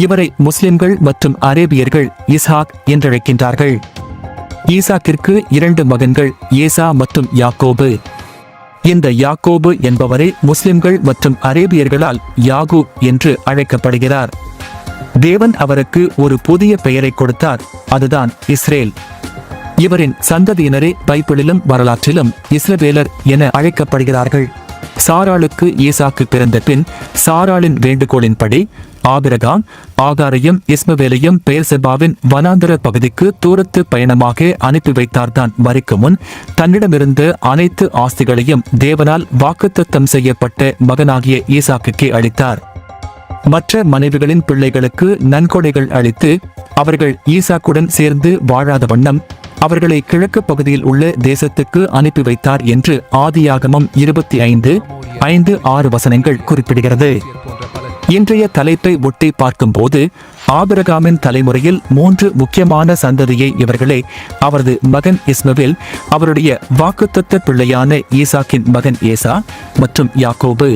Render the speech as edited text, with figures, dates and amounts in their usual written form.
இவரை முஸ்லிம்கள் மற்றும் அரேபியர்கள் இஸ்ஹாக் என்றழைக்கின்றார்கள். ஈசாக்கிற்கு 2 மகன்கள், ஏசா மற்றும் யாக்கோபு. இந்த யாக்கோபு என்பவரை முஸ்லிம்கள் மற்றும் அரேபியர்களால் யாகூப் என்று அழைக்கப்படுகிறார். தேவன் அவருக்கு ஒரு புதிய பெயரை கொடுத்தார், அதுதான் இஸ்ரேல். இவரின் சந்ததியினரே பைபிளிலும் வரலாற்றிலும் இஸ்ரவேலர் என அழைக்கப்படுகிறார்கள். சாராளுக்கு ஈசாக்கு பிறந்த பின் சாராளின் வேண்டுகோளின்படி ஆபிரகாம் ஆகாரையும் இஸ்மவேலையும் பெயர்செபாவின் வனாந்தர பகுதிக்கு தூரத்து பயணமாக அனுப்பி வைத்தார்தான் மரிக்கு முன் தன்னிடமிருந்த அனைத்து ஆஸ்திகளையும் தேவனால் வாக்குத்தத்தம் செய்யப்பட்ட மகனாகிய ஈசாக்குக்கே அளித்தார். மற்ற மனைவிகளின் பிள்ளைகளுக்கு நன்கொடைகள் அளித்து அவர்கள் ஈசாக்குடன் சேர்ந்து வாழாத வண்ணம் அவர்களை கிழக்கு பகுதியில் உள்ள தேசத்துக்கு அனுப்பி வைத்தார் என்று ஆதியாகமம் 25:5-6 வசனங்கள் குறிப்பிடுகிறது. இன்றைய தலைப்பை ஒட்டி பார்க்கும்போது ஆபிரகாமின் தலைமுறையில் 3 முக்கியமான சந்ததியை இவர்களே: அவரது மகன் இஸ்மவேல், அவருடைய வாக்குத்தத்த பிள்ளையான ஈசாக்கின் மகன் ஏசா மற்றும் யாக்கோபு.